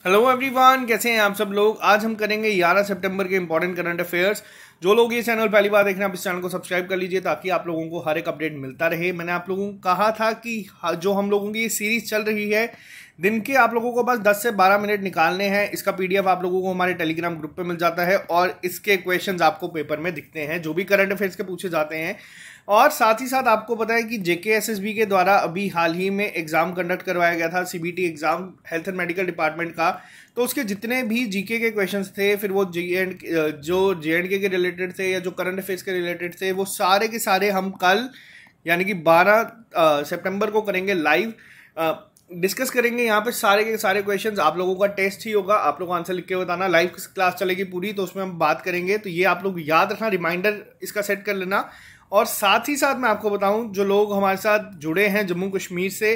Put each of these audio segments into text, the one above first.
Hello everyone, कैसे हैं आप सब लोग। आज हम करेंगे 11 सितंबर के इंपॉर्टेंट करंट अफेयर्स। जो लोग ये चैनल पहली बार देख रहे हैं, आप इस चैनल को सब्सक्राइब कर लीजिए ताकि आप लोगों को हर एक अपडेट मिलता रहे। मैंने आप लोगों को कहा था कि जो हम लोगों की ये सीरीज चल रही है, दिन के आप लोगों को बस 10 से 12 मिनट निकालने हैं। इसका पीडीएफ आप लोगों को हमारे टेलीग्राम ग्रुप पे मिल जाता है और इसके क्वेश्चंस आपको पेपर में दिखते हैं जो भी करंट अफेयर्स के पूछे जाते हैं। और साथ ही साथ आपको पता है कि जेकेएसएसबी के द्वारा अभी हाल ही में एग्जाम कंडक्ट करवाया गया था, CBT exam health and medical department का। तो उसके जितने भी जीके के क्वेश्चंस थे, फिर वो जो जेएंडके के रिलेटेड थे या जो करंट अफेयर्स के रिलेटेड थे, वो सारे के सारे हम कल यानी कि 12 सितंबर को करेंगे लाइव, डिस्कस करेंगे। यहाँ पे सारे के सारे क्वेश्चंस आप लोगों का टेस्ट ही होगा, आप लोग आंसर लिख के बताना। लाइव क्लास चलेगी पूरी, तो उसमें हम बात करेंगे। तो ये आप लोग याद रखना, रिमाइंडर इसका सेट कर लेना। और साथ ही साथ मैं आपको बताऊं, जो लोग हमारे साथ जुड़े हैं जम्मू कश्मीर से,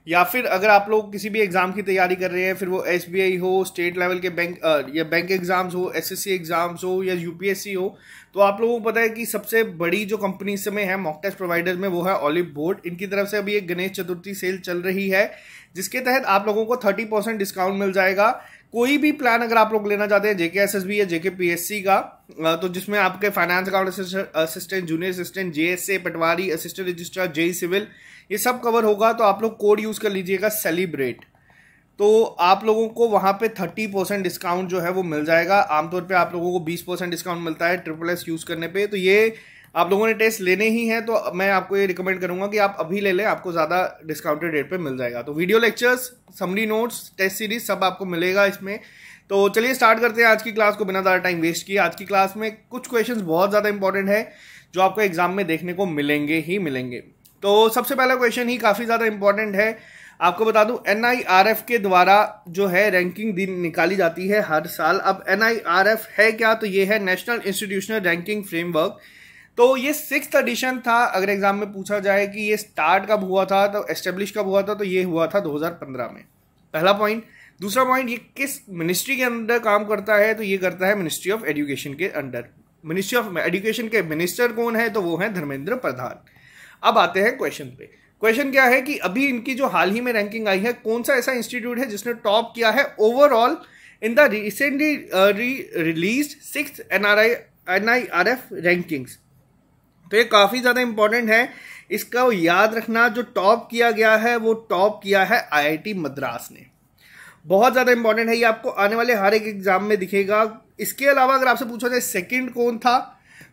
या फिर अगर आप लोग किसी भी एग्जाम की तैयारी कर रहे हैं, फिर वो एसबीआई हो, स्टेट लेवल के बैंक या बैंक एग्जाम्स हो, एसएससी एग्जाम्स हो या यूपीएससी हो, तो आप लोगों को पता है कि सबसे बड़ी जो कंपनी इस समय है मॉक टेस्ट प्रोवाइडर में, वो है ऑलिव बोर्ड। इनकी तरफ से अभी एक गणेश चतुर्थी सेल चल रही है, जिसके तहत आप लोगों को 30% डिस्काउंट मिल जाएगा। कोई भी प्लान अगर आप लोग लेना चाहते हैं जेकेएसएसबी या जेकेपीएससी का, तो जिसमें आपके finance account assistant, junior assistant, JSA, patwari, assistant registrar, JE civil, ये सब कवर होगा। तो आप लोग कोड यूज कर लीजिएगा सेलिब्रेट, तो आप लोगों को वहां पे 30% डिस्काउंट जो है वो मिल जाएगा। आमतौर पे आप लोगों को 20% डिस्काउंट मिलता है ट्रिपल एस यूज करने पे। तो ये आप लोगों ने टेस्ट लेने ही है, तो मैं आपको ये रिकमेंड करूंगा कि आप अभी ले लें, आपको ज्यादा डिस्काउंटेड रेट पे मिल जाएगा। तो video lectures, summary notes, test series सब आपको मिलेगा इसमें। तो चलिए स्टार्ट करते हैं आज की क्लास को बिना ज़्यादा टाइम वेस्ट किए। आज की क्लास में कुछ क्वेश्चंस बहुत ज़्यादा इंपॉर्टेंट है जो आपको एग्जाम में देखने को मिलेंगे ही मिलेंगे। तो सबसे पहला क्वेश्चन ही काफ़ी ज़्यादा इंपॉर्टेंट है। आपको बता दूं, एनआईआरएफ के द्वारा जो है रैंकिंग निकाली जाती है हर साल। अब एनआईआरएफ है क्या? तो ये है नेशनल इंस्टीट्यूशनल रैंकिंग फ्रेमवर्क। तो ये 6th एडिशन था। अगर एग्जाम में पूछा जाए कि ये स्टार्ट कब हुआ था, तो एस्टेब्लिश कब हुआ था, तो ये हुआ था 2015 में। पहला पॉइंट। दूसरा पॉइंट, ये किस मिनिस्ट्री के अंदर काम करता है? तो ये करता है मिनिस्ट्री ऑफ एजुकेशन के अंडर। मिनिस्ट्री ऑफ एजुकेशन के मिनिस्टर कौन है? तो वो है धर्मेंद्र प्रधान। अब आते हैं क्वेश्चन पे। क्वेश्चन क्या है कि अभी इनकी जो हाल ही में रैंकिंग आई है, कौन सा ऐसा इंस्टीट्यूट है जिसने टॉप किया है overall in the recently released 6th NIRF rankings. तो ये काफी ज्यादा इंपॉर्टेंट है, इसका याद रखना। जो टॉप किया गया है वो टॉप किया है आईआईटी मद्रास ने। बहुत ज्यादा इंपॉर्टेंट है, ये आपको आने वाले हर एक एग्जाम में दिखेगा। इसके अलावा अगर आपसे पूछा जाए सेकंड कौन था,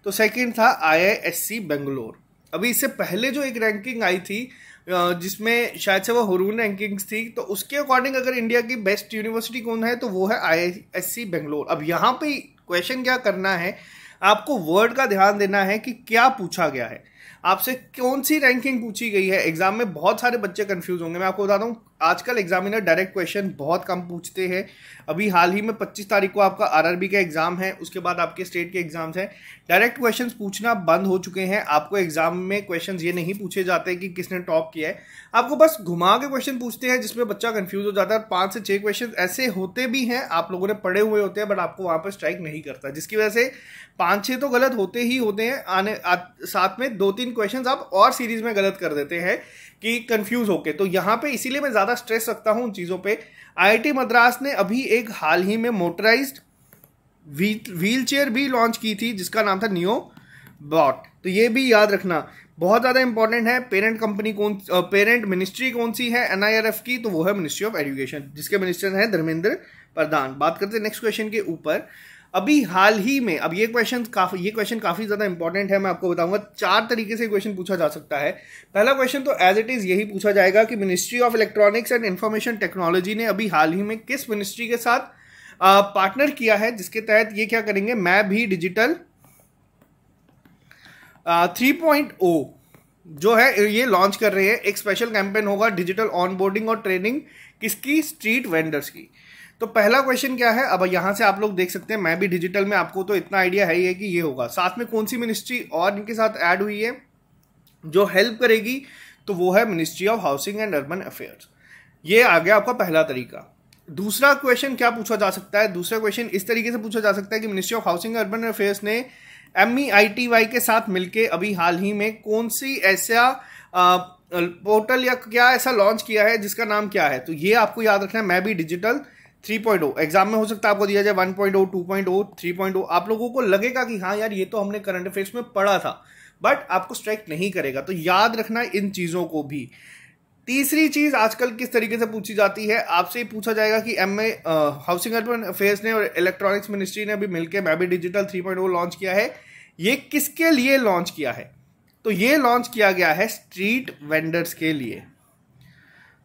तो सेकंड था आईआईएससी बेंगलोर। अभी इससे पहले जो एक रैंकिंग आई थी जिसमें शायद से वो हुरून रैंकिंग्स थी, तो उसके अकॉर्डिंग अगर इंडिया की बेस्ट यूनिवर्सिटी कौन है, तो वो है आईआईएससी बेंगलोर। अब यहाँ पे क्वेश्चन क्या करना है, आपको वर्ड का ध्यान देना है कि क्या पूछा गया है, आपसे कौन सी रैंकिंग पूछी गई है। एग्जाम में बहुत सारे बच्चे कंफ्यूज होंगे। मैं आपको बताता हूँ, आजकल एग्जामिनर डायरेक्ट क्वेश्चन बहुत कम पूछते हैं। अभी हाल ही में 25 तारीख को आपका आरआरबी का एग्जाम है, उसके बाद आपके स्टेट के एग्जाम्स हैं। डायरेक्ट क्वेश्चंस पूछना बंद हो चुके हैं। आपको एग्जाम में क्वेश्चंस ये नहीं पूछे जाते कि किसने टॉप किया है, आपको बस घुमा के क्वेश्चन पूछते हैं जिसमें बच्चा कंफ्यूज हो जाता है। 5 से 6 क्वेश्चन ऐसे होते भी हैं, आप लोगों ने पढ़े हुए होते हैं, बट आपको वहां पर स्ट्राइक नहीं करता, जिसकी वजह से 5-6 तो गलत होते ही होते हैं। साथ में 2-3 क्वेश्चन आप और सीरीज में गलत कर देते हैं कि कंफ्यूज होके। तो यहाँ पे इसीलिए मैं ज्यादा स्ट्रेस रखता हूं उन चीजों पे। आईआईटी मद्रास ने अभी एक हाल ही में मोटराइज्ड व्हील चेयर भी लॉन्च की थी जिसका नाम था नियो बॉट। तो ये भी याद रखना, बहुत ज्यादा इंपॉर्टेंट है। पेरेंट मिनिस्ट्री कौन सी है एनआईआरएफ की? तो वो है मिनिस्ट्री ऑफ एजुकेशन, जिसके मिनिस्टर हैं धर्मेंद्र प्रधान। बात करते हैं नेक्स्ट क्वेश्चन के ऊपर। अभी हाल ही में, अब ये क्वेश्चन काफी ज्यादा इंपॉर्टेंट है। मैं आपको बताऊंगा 4 तरीके से क्वेश्चन पूछा जा सकता है। पहला क्वेश्चन तो एज इट इज यही पूछा जाएगा कि ministry of electronics and information technology ने अभी हाल ही में किस मिनिस्ट्री के साथ पार्टनर किया है, जिसके तहत ये क्या करेंगे, मैं भी डिजिटल 3.0 जो है ये लॉन्च कर रहे हैं। एक स्पेशल कैंपेन होगा डिजिटल ऑनबोर्डिंग और ट्रेनिंग किसकी, स्ट्रीट वेंडर्स की। तो पहला क्वेश्चन क्या है, अब यहां से आप लोग देख सकते हैं मैं भी डिजिटल में, आपको तो इतना आइडिया है ही है कि ये होगा। साथ में कौन सी मिनिस्ट्री और इनके साथ ऐड हुई है जो हेल्प करेगी, तो वो है ministry of housing and urban affairs. ये आ गया आपका पहला तरीका। दूसरा क्वेश्चन क्या पूछा जा सकता है, दूसरा क्वेश्चन इस तरीके से पूछा जा सकता है कि ministry of housing and urban affairs ने MEITY के साथ मिलके अभी हाल ही में कौन सी ऐसा पोर्टल या क्या ऐसा लॉन्च किया है जिसका नाम क्या है। तो ये आपको याद रखना है, मैं भी डिजिटल 3.0 एग्जाम में हो सकता है आपको दिया जाए 1.0, 2.0, 3.0। आप लोगों को लगेगा कि हाँ यार ये तो हमने करंट अफेयर्स में पढ़ा था, बट आपको स्ट्राइक नहीं करेगा, तो याद रखना इन चीजों को भी। तीसरी चीज आजकल किस तरीके से पूछी जाती है, आपसे पूछा जाएगा कि हाउसिंग अर्बन अफेयर्स ने और इलेक्ट्रॉनिक्स मिनिस्ट्री ने अभी मिलकर मैं भी डिजिटल 3.0 लॉन्च किया है। ये किसके लिए लॉन्च किया है? तो ये लॉन्च किया गया है स्ट्रीट वेंडर्स के लिए।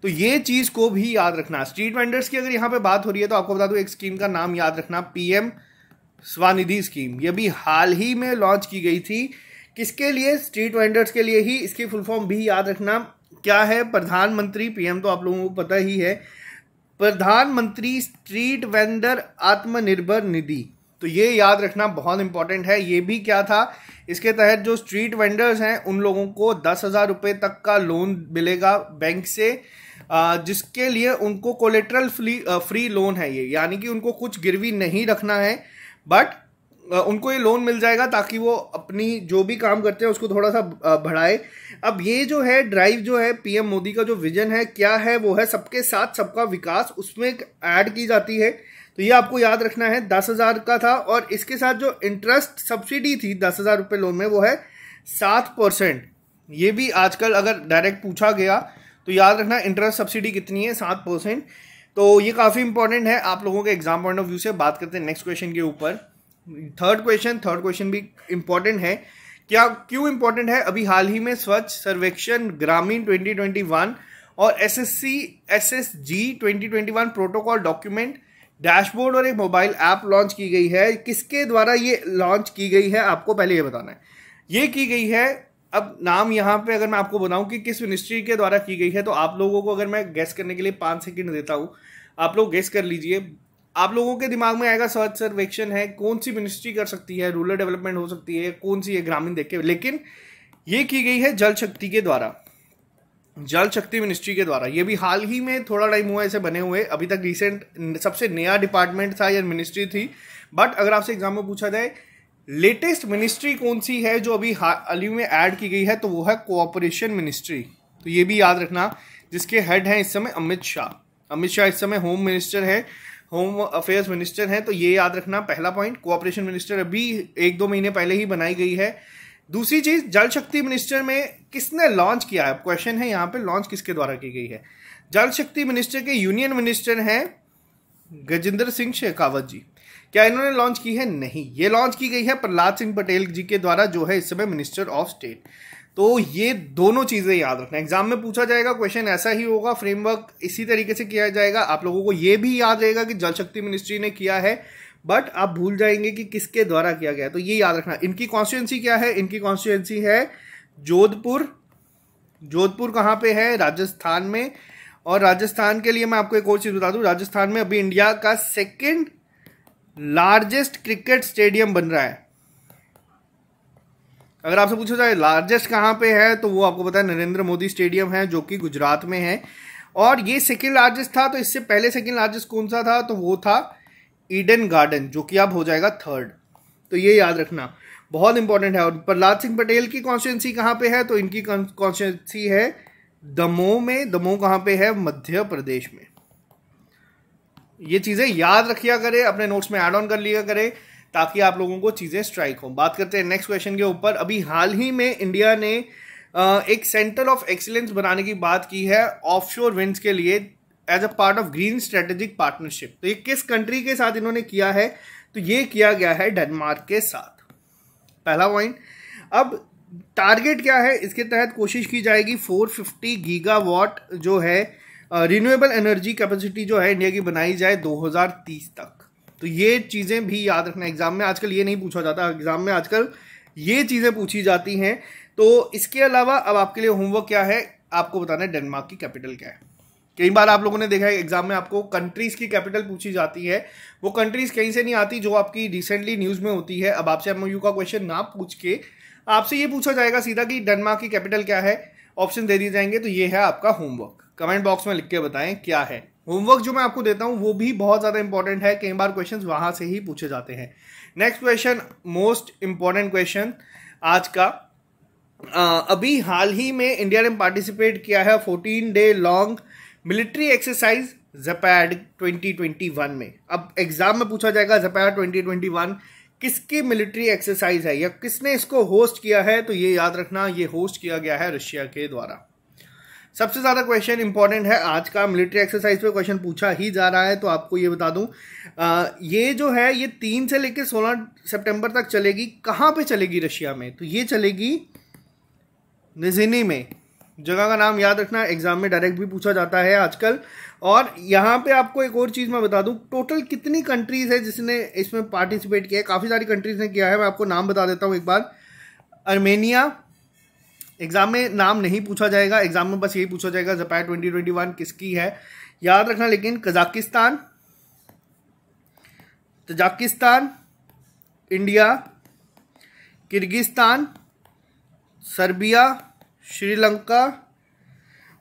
तो ये चीज को भी याद रखना। स्ट्रीट वेंडर्स की अगर यहां पे बात हो रही है तो आपको बता दूं एक स्कीम का नाम याद रखना, पीएम स्वनिधि स्कीम। ये भी हाल ही में लॉन्च की गई थी। किसके लिए? स्ट्रीट वेंडर्स के लिए ही। इसकी फुल फॉर्म भी याद रखना क्या है? प्रधानमंत्री, पीएम तो आप लोगों को पता ही है, प्रधानमंत्री स्ट्रीट वेंडर आत्मनिर्भर निधि। तो ये याद रखना बहुत इंपॉर्टेंट है। ये भी क्या था, इसके तहत जो स्ट्रीट वेंडर्स हैं उन लोगों को 10,000 रुपए तक का लोन मिलेगा बैंक से, जिसके लिए उनको कोलेट्रल फ्री लोन है ये, यानी कि उनको कुछ गिरवी नहीं रखना है, बट उनको ये लोन मिल जाएगा ताकि वो अपनी जो भी काम करते हैं उसको थोड़ा सा बढ़ाए। अब ये जो है ड्राइव जो है पीएम मोदी का जो विजन है क्या है, वो है सबके साथ सबका विकास, उसमें ऐड की जाती है। तो ये आपको याद रखना है। 10,000 का था और इसके साथ जो इंटरेस्ट सब्सिडी थी 10,000 रुपये लोन में वो है 7%। ये भी आजकल अगर डायरेक्ट पूछा गया तो याद रखना इंटरेस्ट सब्सिडी कितनी है, 7%। तो ये काफी इंपॉर्टेंट है आप लोगों के एग्जाम पॉइंट ऑफ व्यू से। बात करते हैं नेक्स्ट क्वेश्चन के ऊपर। थर्ड क्वेश्चन भी इंपॉर्टेंट है। क्या क्यों इंपॉर्टेंट है? अभी हाल ही में स्वच्छ सर्वेक्षण ग्रामीण 2021 और SSG 2021 प्रोटोकॉल डॉक्यूमेंट डैशबोर्ड और एक मोबाइल ऐप लॉन्च की गई है। किसके द्वारा ये लॉन्च की गई है आपको पहले ये बताना है। ये की गई है, अब नाम यहाँ पे अगर मैं आपको बताऊं कि किस मिनिस्ट्री के द्वारा की गई है तो आप लोगों को अगर मैं गेस करने के लिए 5 सेकंड देता हूं, आप लोग गेस कर लीजिए। आप लोगों के दिमाग में आएगा स्वच्छ सर्वेक्षण है, कौन सी मिनिस्ट्री कर सकती है? रूरल डेवलपमेंट हो सकती है, कौन सी है? ग्रामीण देख के। लेकिन ये की गई है जल शक्ति के द्वारा, जल शक्ति मिनिस्ट्री के द्वारा। ये भी हाल ही में थोड़ा टाइम हुआ इसे बने हुए, अभी तक रिसेंट सबसे नया डिपार्टमेंट था या मिनिस्ट्री थी। बट अगर आपसे एग्जाम में पूछा जाए लेटेस्ट मिनिस्ट्री कौन सी है जो अभी हाल ही में ऐड की गई है, तो वो है कोऑपरेशन मिनिस्ट्री। तो ये भी याद रखना, जिसके हेड हैं इस समय अमित शाह। अमित शाह इस समय होम मिनिस्टर है, होम अफेयर्स मिनिस्टर हैं। तो ये याद रखना पहला पॉइंट। कोऑपरेशन मिनिस्टर अभी 1-2 महीने पहले ही बनाई गई है। दूसरी चीज, जल शक्ति मिनिस्टर में किसने लॉन्च किया है? क्वेश्चन है यहाँ पे, लॉन्च किसके द्वारा की गई है? जल शक्ति मिनिस्टर के यूनियन मिनिस्टर हैं गजेंद्र सिंह शेखावत जी। क्या इन्होंने लॉन्च की है? नहीं, ये लॉन्च की गई है प्रहलाद सिंह पटेल जी के द्वारा, जो है इस समय मिनिस्टर ऑफ स्टेट। तो ये दोनों चीजें याद रखना। एग्जाम में पूछा जाएगा, क्वेश्चन ऐसा ही होगा, फ्रेमवर्क इसी तरीके से किया जाएगा। आप लोगों को ये भी याद रहेगा कि जल शक्ति मिनिस्ट्री ने किया है, बट आप भूल जाएंगे कि किसके द्वारा किया गया। तो ये याद रखना। इनकी कॉन्स्टिट्यूंसी क्या है? इनकी कॉन्स्टिट्यूंसी है जोधपुर। जोधपुर कहाँ पे है? राजस्थान में। और राजस्थान के लिए मैं आपको एक और चीज बता दूं, राजस्थान में अभी इंडिया का 2nd लार्जेस्ट क्रिकेट स्टेडियम बन रहा है। अगर आपसे पूछा जाए लार्जेस्ट कहां पे है, तो वो आपको पता है नरेंद्र मोदी स्टेडियम है, जो कि गुजरात में है। और ये 2nd लार्जेस्ट था, तो इससे पहले 2nd लार्जेस्ट कौन सा था? तो वो था ईडन गार्डन, जो कि अब हो जाएगा 3rd। तो ये याद रखना, बहुत इंपॉर्टेंट है। और प्रहलाद सिंह पटेल की कॉन्स्टिट्यूंसी कहां पे है? तो इनकी कॉन्स्टिट्यूंसी है दमोह में। दमोह कहां पे है? मध्य प्रदेश में। ये चीजें याद रखिया करें, अपने नोट्स में ऐड ऑन कर लिया करें, ताकि आप लोगों को चीजें स्ट्राइक हो। बात करते हैं नेक्स्ट क्वेश्चन के ऊपर। अभी हाल ही में इंडिया ने एक सेंटर ऑफ एक्सीलेंस बनाने की बात की है ऑफशोर विंड्स के लिए, as a part of green strategic partnership. तो ये किस कंट्री के साथ इन्होंने किया है? तो ये किया गया है डेनमार्क के साथ। पहला पॉइंट। अब टारगेट क्या है? इसके तहत कोशिश की जाएगी 450 गीगावाट जो है रिन्यूएबल एनर्जी कैपेसिटी जो है इंडिया की बनाई जाए 2030 तक। तो ये चीजें भी याद रखना। एग्जाम में आजकल ये नहीं पूछा जाता, एग्जाम में आजकल ये चीजें पूछी जाती हैं। तो इसके अलावा अब आपके लिए होमवर्क क्या है, आपको बताना है डेनमार्क की कैपिटल क्या है। कई बार आप लोगों ने देखा है एग्जाम में आपको कंट्रीज की कैपिटल पूछी जाती है, वो कंट्रीज कहीं से नहीं आती जो आपकी रिसेंटली न्यूज में होती है। अब आपसे एमओयू का क्वेश्चन ना पूछ के आपसे ये पूछा जाएगा सीधा कि डेनमार्क की कैपिटल क्या है, ऑप्शन दे दिए जाएंगे। तो ये है आपका होमवर्क। कमेंट बॉक्स में लिख के बताएं क्या है। होमवर्क जो मैं आपको देता हूं वो भी बहुत ज्यादा इंपॉर्टेंट है, कई बार क्वेश्चंस वहां से ही पूछे जाते हैं। Next question, most important question आज का। अभी हाल ही में इंडिया ने पार्टिसिपेट किया है 14 डे लॉन्ग मिलिट्री एक्सरसाइज ज़पैड 2021 में। अब एग्जाम में पूछा जाएगा ज़पैड 2021 किसकी मिलिट्री एक्सरसाइज है या किसने इसको होस्ट किया है, तो ये याद रखना ये होस्ट किया गया है रशिया के द्वारा। सबसे ज्यादा क्वेश्चन इंपॉर्टेंट है आज का, मिलिट्री एक्सरसाइज पे क्वेश्चन पूछा ही जा रहा है, तो आपको ये बता दूं ये जो है ये 3 से लेकर 16 सितंबर तक चलेगी। कहां पे चलेगी रशिया में, तो ये चलेगी निज़िनी में। जगह का नाम याद रखना, एग्जाम में डायरेक्ट भी पूछा जाता है आजकल। और यहाँ पे आपको एक और चीज मैं बता दूं, टोटल कितनी कंट्रीज है जिसने इसमें पार्टिसिपेट किया है। काफी सारी कंट्रीज ने किया है, मैं आपको नाम बता देता हूं एक बार। आर्मेनिया, एग्जाम में नाम नहीं पूछा जाएगा, एग्जाम में बस यही पूछा जाएगा ज़पैड 2021 किसकी है, याद रखना। लेकिन Kazakhstan, Tajikistan, India, Kyrgyzstan, Serbia, Sri Lanka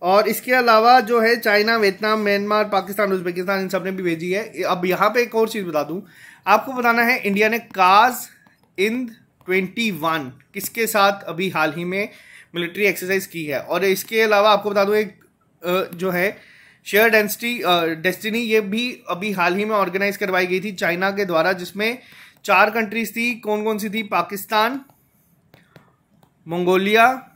और इसके अलावा जो है China, Vietnam, Myanmar, Pakistan, Uzbekistan, इन सब ने भी भेजी है। अब यहाँ पे एक और चीज बता दूं, आपको बताना है इंडिया ने काज इंद 21 किसके साथ अभी हाल ही में मिलिट्री एक्सरसाइज की है। और इसके अलावा आपको बता दूं एक जो है शेयर डेस्टिनी, ये भी अभी हाल ही में ऑर्गेनाइज करवाई गई थी चाइना के द्वारा, जिसमें 4 कंट्रीज थी। कौन कौन सी थी? पाकिस्तान, मंगोलिया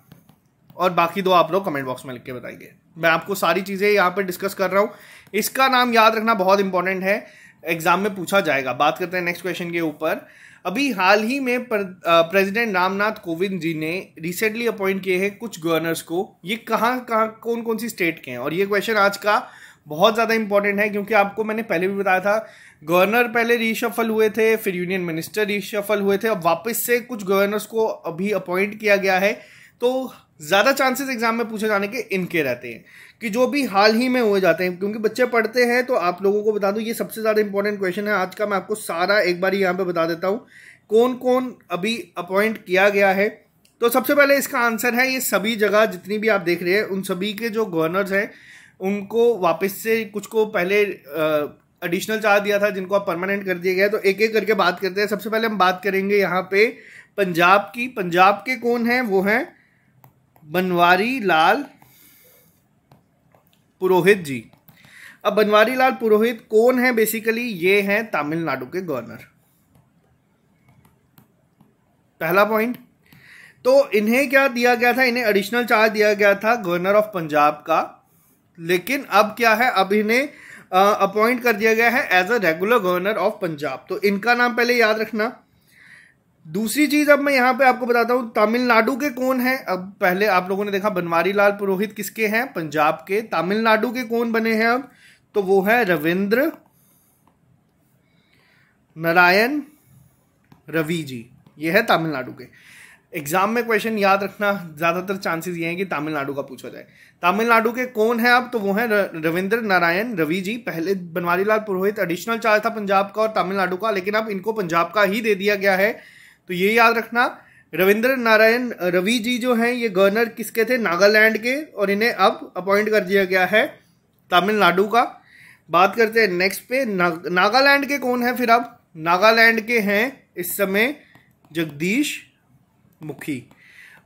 और बाकी 2 आप लोग कमेंट बॉक्स में लिख के बताइए। मैं आपको सारी चीजें यहाँ पे डिस्कस कर रहा हूँ, इसका नाम याद रखना बहुत इंपॉर्टेंट है, एग्जाम में पूछा जाएगा। बात करते हैं नेक्स्ट क्वेश्चन के ऊपर। अभी हाल ही में प्रेसिडेंट रामनाथ कोविंद जी ने रिसेंटली अपॉइंट किए हैं कुछ गवर्नर्स को। ये कहाँ कौन कौन सी स्टेट के हैं, और ये क्वेश्चन आज का बहुत ज्यादा इंपॉर्टेंट है, क्योंकि आपको मैंने पहले भी बताया था गवर्नर पहले रीशफल हुए थे, फिर यूनियन मिनिस्टर रीशफल हुए थे, अब वापस से कुछ गवर्नर्स को अभी अपॉइंट किया गया है। तो ज्यादा चांसेस एग्जाम में पूछे जाने के इनके रहते हैं कि जो भी हाल ही में हुए जाते हैं, क्योंकि बच्चे पढ़ते हैं। तो आप लोगों को बता दूं ये सबसे ज्यादा इंपॉर्टेंट क्वेश्चन है आज का। मैं आपको सारा एक बार यहाँ पे बता देता हूँ कौन कौन अभी अपॉइंट किया गया है। तो सबसे पहले इसका आंसर है ये सभी जगह जितनी भी आप देख रहे हैं उन सभी के जो गवर्नर्स हैं उनको वापस से, कुछ को पहले एडिशनल चार्ज दिया था जिनको अब परमानेंट कर दिया गया। तो एक एक करके बात करते हैं। सबसे पहले हम बात करेंगे यहाँ पे पंजाब की। पंजाब के कौन है? वो है बनवारी लाल पुरोहित जी। अब बनवारी लाल पुरोहित कौन है? बेसिकली ये हैं तमिलनाडु के गवर्नर। पहला पॉइंट। तो इन्हें क्या दिया गया था? इन्हें एडिशनल चार्ज दिया गया था गवर्नर ऑफ पंजाब का, लेकिन अब क्या है, अब इन्हें अपॉइंट कर दिया गया है as a regular governor of Punjab. तो इनका नाम पहले याद रखना। दूसरी चीज अब मैं यहां पे आपको बताता हूं तमिलनाडु के कौन है। अब पहले आप लोगों ने देखा बनवारी लाल पुरोहित किसके हैं? पंजाब के। तमिलनाडु के कौन बने हैं अब? तो वो है रविंद्र नारायण रवि जी, ये है तमिलनाडु के। एग्जाम में क्वेश्चन याद रखना, ज्यादातर चांसेस ये हैं कि तमिलनाडु का पूछा जाए। तमिलनाडु के कौन है अब? तो वो है रविंद्र नारायण रवि जी। पहले बनवारी लाल पुरोहित एडिशनल चार्ज था पंजाब का और तमिलनाडु का, लेकिन अब इनको पंजाब का ही दे दिया गया है। तो ये याद रखना, रविंद्र नारायण रवि जी जो हैं ये गवर्नर किसके थे? नागालैंड के, और इन्हें अब अपॉइंट कर दिया गया है तमिलनाडु का। बात करते हैं नेक्स्ट पे, नागालैंड के कौन है फिर? अब नागालैंड के हैं इस समय जगदीश मुखी।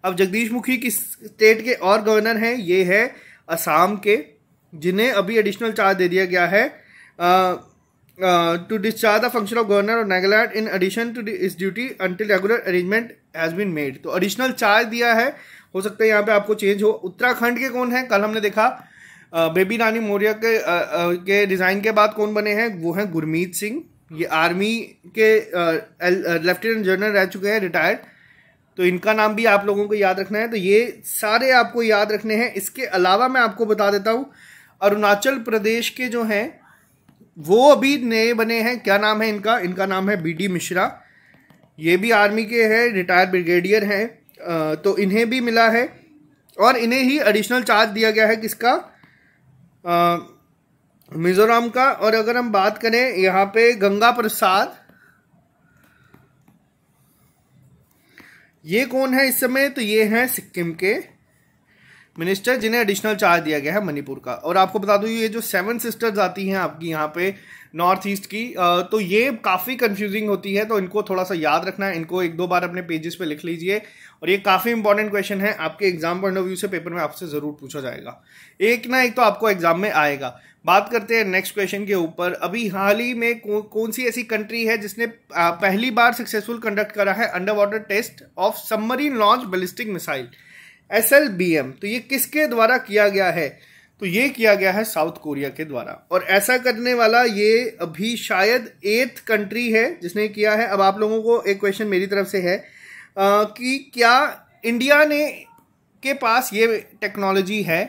अब जगदीश मुखी किस स्टेट के और गवर्नर हैं? ये है असम के, जिन्हें अभी एडिशनल चार्ज दे दिया गया है to discharge the function of governor of Nagaland in addition to his duty until regular arrangement has been made. तो एडिशनल चार्ज दिया है, हो सकता है यहाँ पे आपको चेंज हो। उत्तराखंड के कौन है? कल हमने देखा बेबी रानी मौर्य के डिजाइन के बाद कौन बने हैं? वो हैं गुरमीत सिंह। ये आर्मी के लेफ्टिनेंट जनरल रह चुके हैं, रिटायर्ड। तो इनका नाम भी आप लोगों को याद रखना है। तो ये सारे आपको याद रखने हैं। इसके अलावा मैं आपको बता देता हूं अरुणाचल प्रदेश के जो हैं वो अभी नए बने हैं। क्या नाम है इनका? इनका नाम है BD मिश्रा। ये भी आर्मी के हैं, रिटायर्ड ब्रिगेडियर हैं। तो इन्हें भी मिला है और इन्हें ही एडिशनल चार्ज दिया गया है किसका? मिजोरम का। और अगर हम बात करें यहाँ पे गंगा प्रसाद, ये कौन है इस समय? तो ये हैं सिक्किम के। मिनिस्टर जिन्हें एडिशनल चार्ज दिया गया है मणिपुर का। और आपको बता दूं ये जो 7 सिस्टर्स आती हैं आपकी यहाँ पे नॉर्थ ईस्ट की, तो ये काफ़ी कंफ्यूजिंग होती है, तो इनको थोड़ा सा याद रखना है, इनको 1-2 बार अपने पेजेस पे लिख लीजिए। और ये काफ़ी इंपॉर्टेंट क्वेश्चन है, आपके एग्जाम पॉइंट ऑफ व्यू से पेपर में आपसे ज़रूर पूछा जाएगा, एक ना एक तो आपको एग्जाम में आएगा। बात करते हैं नेक्स्ट क्वेश्चन के ऊपर। अभी हाल ही में कौन सी ऐसी कंट्री है जिसने पहली बार सक्सेसफुल कंडक्ट करा है underwater test of submarine launch ballistic missile SLBM? तो ये किसके द्वारा किया गया है? तो ये किया गया है साउथ कोरिया के द्वारा। और ऐसा करने वाला ये अभी शायद 8th कंट्री है जिसने किया है। अब आप लोगों को एक क्वेश्चन मेरी तरफ से है कि क्या इंडिया ने के पास ये टेक्नोलॉजी है?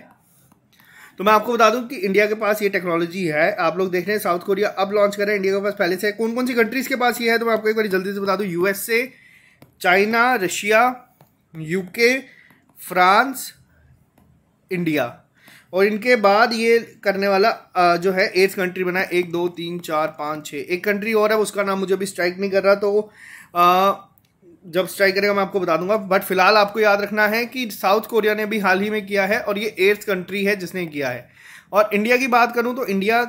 तो मैं आपको बता दूं कि इंडिया के पास ये टेक्नोलॉजी है। आप लोग देख रहे हैं साउथ कोरिया अब लॉन्च कर रहे हैं, इंडिया के पास पहले से। कौन कौन सी कंट्रीज के पास ये है तो मैं आपको एक बार जल्दी से बता दूं। USA, China, Russia, UK, France, India. और इनके बाद ये करने वाला जो है 8th कंट्री बना है। 1 2 3 4 5 6 एक कंट्री और है, उसका नाम मुझे अभी स्ट्राइक नहीं कर रहा, तो जब स्ट्राइक करेगा मैं आपको बता दूंगा। बट फिलहाल आपको याद रखना है कि साउथ कोरिया ने भी हाल ही में किया है और ये 8th कंट्री है जिसने किया है। और इंडिया की बात करूं तो इंडिया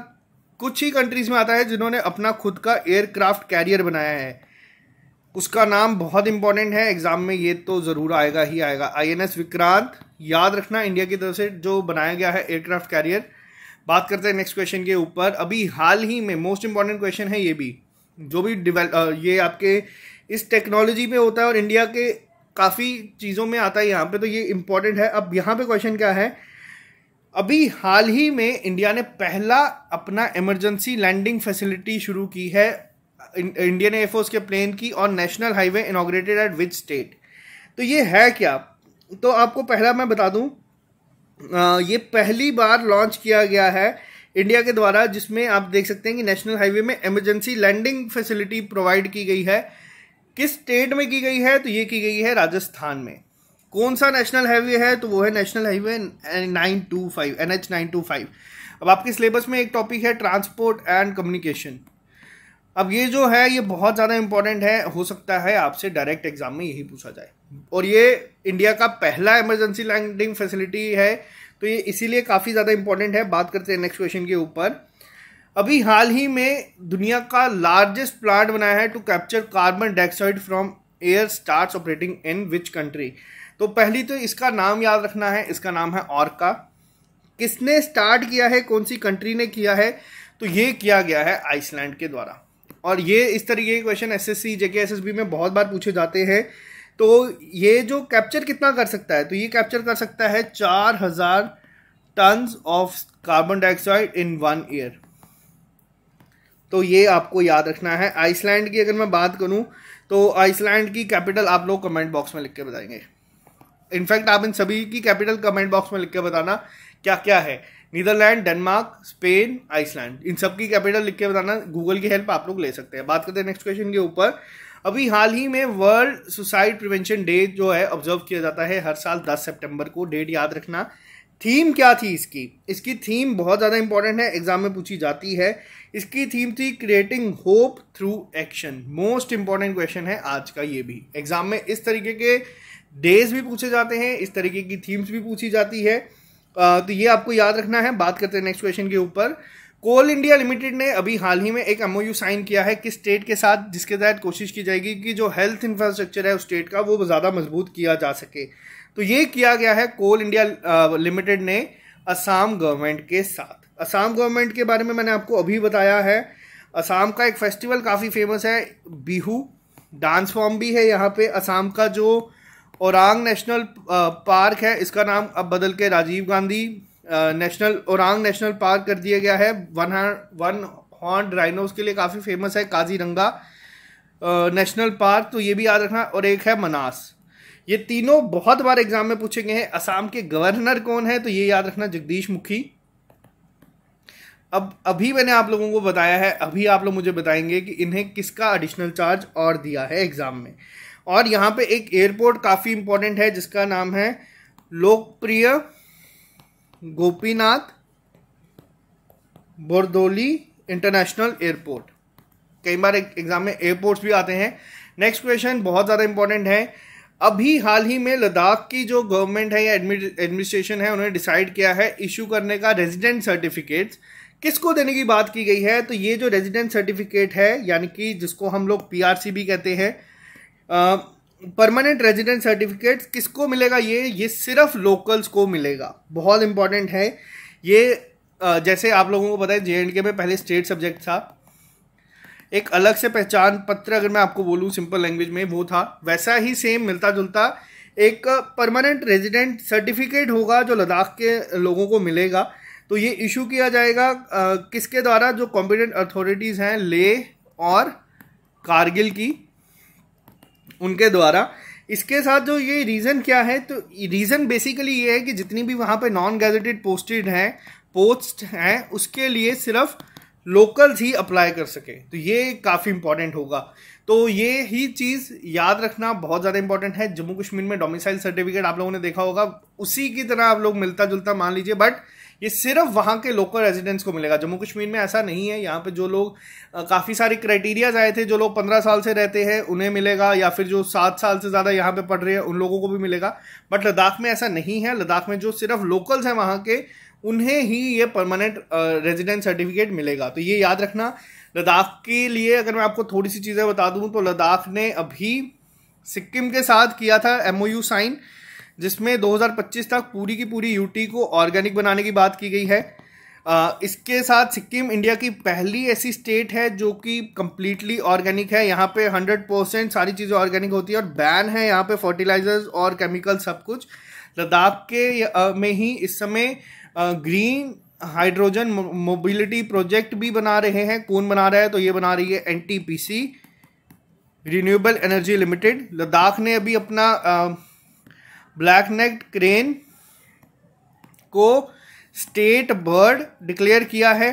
कुछ ही कंट्रीज में आता है जिन्होंने अपना खुद का एयरक्राफ्ट कैरियर बनाया है। उसका नाम बहुत इंपॉर्टेंट है, एग्जाम में ये तो जरूर आएगा ही आएगा। INS विक्रांत, याद रखना, इंडिया की तरफ से जो बनाया गया है एयरक्राफ्ट कैरियर। बात करते हैं नेक्स्ट क्वेश्चन के ऊपर। अभी हाल ही में मोस्ट इंपॉर्टेंट क्वेश्चन है ये भी, जो भी ये आपके इस टेक्नोलॉजी पे होता है और इंडिया के काफ़ी चीज़ों में आता है यहाँ पे, तो ये इंपॉर्टेंट है। अब यहाँ पे क्वेश्चन क्या है, अभी हाल ही में इंडिया ने पहला अपना इमरजेंसी लैंडिंग फैसिलिटी शुरू की है इंडियन एयरफोर्स के प्लेन की और national highway inaugurated eight which state? तो ये है क्या? तो आपको पहला मैं बता दूं, ये पहली बार लॉन्च किया गया है इंडिया के द्वारा, जिसमें आप देख सकते हैं कि नेशनल हाईवे में इमरजेंसी लैंडिंग फैसिलिटी प्रोवाइड की गई है। किस स्टेट में की गई है? तो ये की गई है राजस्थान में। कौन सा नेशनल हाईवे है? तो वो है नेशनल हाईवे 925, NH 925। अब आपके सिलेबस में एक टॉपिक है ट्रांसपोर्ट एंड कम्युनिकेशन। अब ये जो है ये बहुत ज़्यादा इंपॉर्टेंट है, हो सकता है आपसे डायरेक्ट एग्जाम में यही पूछा जाए। और ये इंडिया का पहला इमरजेंसी लैंडिंग फैसिलिटी है, तो ये इसीलिए काफ़ी ज़्यादा इंपॉर्टेंट है। बात करते हैं नेक्स्ट क्वेश्चन के ऊपर। अभी हाल ही में दुनिया का लार्जेस्ट प्लांट बनाया है to capture carbon dioxide from air starts operating in which country? तो पहली तो इसका नाम याद रखना है, इसका नाम है ऑर्का। किसने स्टार्ट किया है, कौन सी कंट्री ने किया है? तो ये किया गया है आइसलैंड के द्वारा। और ये इस तरीके के क्वेश्चन SSC JK SSB में बहुत बार पूछे जाते हैं। तो ये जो कैप्चर कितना कर सकता है, तो ये कैप्चर कर सकता है 4000 tonne of carbon dioxide in 1 year. तो ये आपको याद रखना है। आइसलैंड की अगर मैं बात करूं तो आइसलैंड की कैपिटल आप लोग कमेंट बॉक्स में लिख के बताएंगे। इनफैक्ट आप इन सभी की कैपिटल कमेंट बॉक्स में लिख के बताना क्या क्या है। नीदरलैंड, डेनमार्क, स्पेन, आइसलैंड, इन सब की कैपिटल लिख के बताना। गूगल की हेल्प आप लोग ले सकते हैं। बात करते हैं नेक्स्ट क्वेश्चन के ऊपर। अभी हाल ही में वर्ल्ड सुसाइड प्रिवेंशन डे जो है ऑब्जर्व किया जाता है हर साल 10 सितंबर को। डेट याद रखना। थीम क्या थी इसकी? इसकी थीम बहुत ज़्यादा इंपॉर्टेंट है, एग्जाम में पूछी जाती है। इसकी थीम थी creating hope through action. Most important question है आज का ये भी। एग्जाम में इस तरीके के डेज भी पूछे जाते हैं, इस तरीके की थीम्स भी पूछी जाती है, तो ये आपको याद रखना है। बात करते हैं नेक्स्ट क्वेश्चन के ऊपर। कोल इंडिया लिमिटेड ने अभी हाल ही में एक MOU साइन किया है किस स्टेट के साथ, जिसके तहत कोशिश की जाएगी कि जो हेल्थ इंफ्रास्ट्रक्चर है उस स्टेट का वो ज़्यादा मजबूत किया जा सके। तो ये किया गया है कोल इंडिया लिमिटेड ने असम गवर्नमेंट के साथ। असम गवर्नमेंट के बारे में मैंने आपको अभी बताया है। असम का एक फेस्टिवल काफ़ी फेमस है, बिहू। डांस फॉर्म भी है यहाँ पे। असम का जो ओरांग नेशनल पार्क है, इसका नाम अब बदल के राजीव गांधी ओरांग नेशनल पार्क कर दिया गया है। वन हॉर्न राइनोस के लिए काफ़ी फेमस है काजीरंगा नेशनल पार्क, तो ये भी याद रखना। और एक है मनास। ये तीनों बहुत बार एग्जाम में पूछे गए हैं। असम के गवर्नर कौन है? तो ये याद रखना, जगदीश मुखी। अब अभी मैंने आप लोगों को बताया है, अभी आप लोग मुझे बताएंगे कि इन्हें किसका एडिशनल चार्ज और दिया है एग्जाम में। और यहाँ पे एक एयरपोर्ट काफ़ी इंपॉर्टेंट है जिसका नाम है लोकप्रिय गोपीनाथ बोरदोली इंटरनेशनल एयरपोर्ट। कई बार एग्जाम में एयरपोर्ट्स भी आते हैं। नेक्स्ट क्वेश्चन बहुत ज़्यादा इंपॉर्टेंट है। अभी हाल ही में लद्दाख की जो गवर्नमेंट है या एडमिनिस्ट्रेशन है, उन्होंने डिसाइड किया है इशू करने का रेजिडेंट सर्टिफिकेट्स किसको देने की बात की गई है। तो ये जो रेजिडेंट सर्टिफिकेट है, यानी कि जिसको हम लोग पीआरसी भी कहते हैं, परमानेंट रेजिडेंट सर्टिफिकेट किसको मिलेगा? ये सिर्फ लोकल्स को मिलेगा। बहुत इंपॉर्टेंट है ये। जैसे आप लोगों को पता है जेएंडके में पहले स्टेट सब्जेक्ट था, एक अलग से पहचान पत्र, अगर मैं आपको बोलूं सिंपल लैंग्वेज में, वो था। वैसा ही सेम मिलता जुलता एक परमानेंट रेजिडेंट सर्टिफिकेट होगा जो लद्दाख के लोगों को मिलेगा। तो ये इशू किया जाएगा किसके द्वारा? जो कॉम्पिटेंट अथॉरिटीज़ हैं लेह और कारगिल की, उनके द्वारा। इसके साथ जो ये रीज़न क्या है, तो रीज़न बेसिकली ये है कि जितनी भी वहाँ पे नॉन गैजेटेड पोस्ट हैं उसके लिए सिर्फ लोकल्स ही अप्लाई कर सके। तो ये काफ़ी इंपॉर्टेंट होगा। तो ये ही चीज़ याद रखना बहुत ज़्यादा इंपॉर्टेंट है। जम्मू कश्मीर में डोमिसाइल सर्टिफिकेट आप लोगों ने देखा होगा, उसी की तरह आप लोग मिलता जुलता मान लीजिए, बट ये सिर्फ वहाँ के लोकल रेजिडेंट्स को मिलेगा। जम्मू कश्मीर में ऐसा नहीं है। यहाँ पे जो लोग काफ़ी सारे क्राइटेरियाज आए थे, जो लोग 15 साल से रहते हैं उन्हें मिलेगा, या फिर जो 7 साल से ज़्यादा यहाँ पे पढ़ रहे हैं उन लोगों को भी मिलेगा। बट लद्दाख में ऐसा नहीं है। लद्दाख में जो सिर्फ लोकल्स हैं वहाँ के, उन्हें ही ये परमानेंट रेजिडेंट सर्टिफिकेट मिलेगा। तो ये याद रखना। लद्दाख के लिए अगर मैं आपको थोड़ी सी चीज़ें बता दूं तो लद्दाख ने अभी सिक्किम के साथ किया था MOU साइन, जिसमें 2025 तक पूरी की पूरी यूटी को ऑर्गेनिक बनाने की बात की गई है। इसके साथ सिक्किम इंडिया की पहली ऐसी स्टेट है जो कि कंप्लीटली ऑर्गेनिक है। यहाँ पे 100% सारी चीज़ें ऑर्गेनिक होती है और बैन है यहाँ पे फर्टिलाइजर्स और केमिकल सब कुछ। लद्दाख के में ही इस समय ग्रीन हाइड्रोजन मोबिलिटी प्रोजेक्ट भी बना रहे हैं। कौन बना रहा है? तो ये बना रही है NTPC, renewable energy limited. Ladakh ने अभी अपना ब्लैक नेक्ड क्रेन को स्टेट बर्ड डिक्लेयर किया है।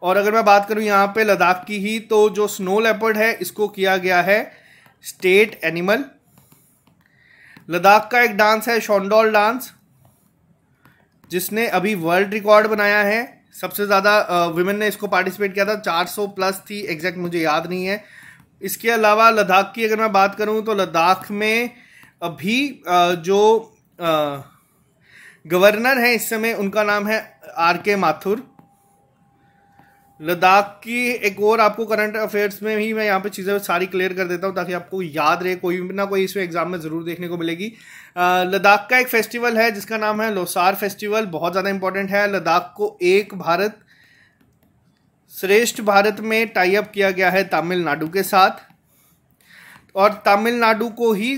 और अगर मैं बात करूं यहाँ पे लद्दाख की ही, तो जो स्नो लेपर्ड है इसको किया गया है स्टेट एनिमल। लद्दाख का एक डांस है शोंडोल डांस, जिसने अभी वर्ल्ड रिकॉर्ड बनाया है। सबसे ज़्यादा विमेन ने इसको पार्टिसिपेट किया था, 400 प्लस थी, एग्जैक्ट मुझे याद नहीं है। इसके अलावा लद्दाख की अगर मैं बात करूं तो लद्दाख में अभी जो गवर्नर है इस समय, उनका नाम है RK माथुर। लद्दाख की एक और आपको करंट अफेयर्स में ही मैं यहाँ पे चीज़ें सारी क्लियर कर देता हूँ ताकि आपको याद रहे, कोई ना कोई इसमें एग्जाम में ज़रूर देखने को मिलेगी। लद्दाख का एक फेस्टिवल है जिसका नाम है लोसार फेस्टिवल, बहुत ज़्यादा इंपॉर्टेंट है। लद्दाख को एक भारत श्रेष्ठ भारत में टाई अप किया गया है तमिलनाडु के साथ, और तमिलनाडु को ही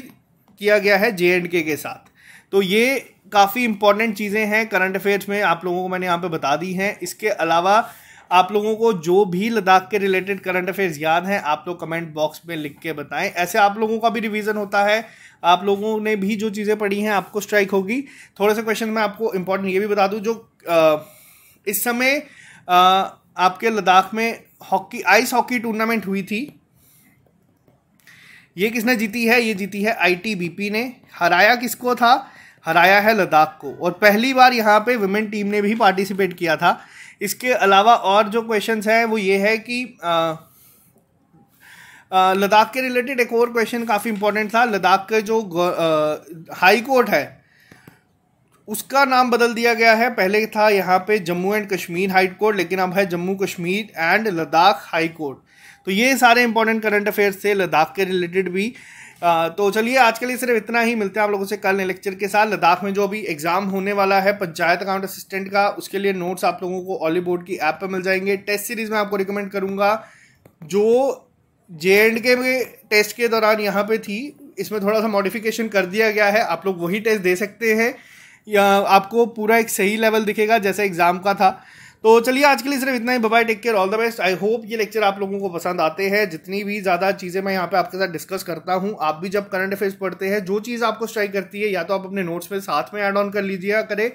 किया गया है JNK के साथ। तो ये काफ़ी इंपॉर्टेंट चीज़ें हैं करंट अफेयर्स में, आप लोगों को मैंने यहाँ पे बता दी हैं। इसके अलावा आप लोगों को जो भी लद्दाख के रिलेटेड करंट अफेयर्स याद हैं आप लोग कमेंट बॉक्स में लिख के बताएं। ऐसे आप लोगों का भी रिवीजन होता है, आप लोगों ने भी जो चीज़ें पढ़ी हैं आपको स्ट्राइक होगी। थोड़े से क्वेश्चन मैं आपको इंपॉर्टेंट ये भी बता दूं, जो इस समय आपके लद्दाख में आइस हॉकी टूर्नामेंट हुई थी, ये किसने जीती है? ये जीती है ITBP ने। हराया किसको था? हराया है लद्दाख को। और पहली बार यहाँ पे वुमेन टीम ने भी पार्टिसिपेट किया था। इसके अलावा और जो क्वेश्चंस हैं वो ये है कि लद्दाख के रिलेटेड एक और क्वेश्चन काफ़ी इंपॉर्टेंट था। लद्दाख के जो हाई कोर्ट है उसका नाम बदल दिया गया है। पहले था यहाँ पे Jammu and Kashmir high court, लेकिन अब है Jammu Kashmir and Ladakh high court. तो ये सारे इंपॉर्टेंट करंट अफेयर्स थे लद्दाख के रिलेटेड भी। तो चलिए आज के लिए सिर्फ इतना ही, मिलते हैं आप लोगों से कल नए लेक्चर के साथ। लद्दाख में जो अभी एग्जाम होने वाला है पंचायत अकाउंट असिस्टेंट का, उसके लिए नोट्स आप लोगों को ऑली बोर्ड की ऐप पर मिल जाएंगे। टेस्ट सीरीज में आपको रिकमेंड करूंगा जो JNK में टेस्ट के दौरान यहाँ पे थी, इसमें थोड़ा सा मॉडिफिकेशन कर दिया गया है, आप लोग वही टेस्ट दे सकते हैं, या आपको पूरा एक सही लेवल दिखेगा जैसे एग्जाम का था। तो चलिए आज के लिए सिर्फ इतना ही। Bye bye, take care, all the best. I hope ये लेक्चर आप लोगों को पसंद आते हैं। जितनी भी ज़्यादा चीज़ें मैं यहाँ पे आपके साथ डिस्कस करता हूँ, आप भी जब करंट अफेयर्स पढ़ते हैं, जो चीज़ आपको स्ट्राइक करती है या तो आप अपने नोट्स में साथ में ऐड ऑन कर लीजिए करें,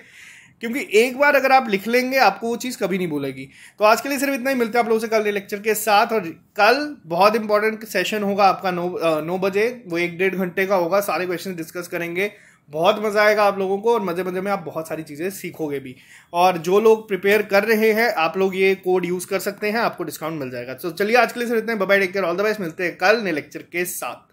क्योंकि एक बार अगर आप लिख लेंगे आपको वो चीज़ कभी नहीं भूलेगी। तो आज के लिए सिर्फ इतना ही, मिलते हैं आप लोगों से कल लेक्चर के साथ। और कल बहुत इंपॉर्टेंट सेशन होगा आपका 9 बजे, वो 1-1.5 घंटे का होगा। सारे क्वेश्चन डिस्कस करेंगे, बहुत मजा आएगा आप लोगों को, और मजे मजे में आप बहुत सारी चीज़ें सीखोगे भी। और जो लोग प्रिपेयर कर रहे हैं आप लोग ये कोड यूज़ कर सकते हैं, आपको डिस्काउंट मिल जाएगा। तो चलिए आज के लिए सिर्फ इतना ही। Bye bye, take care, all the best. मिलते हैं कल नए लेक्चर के साथ।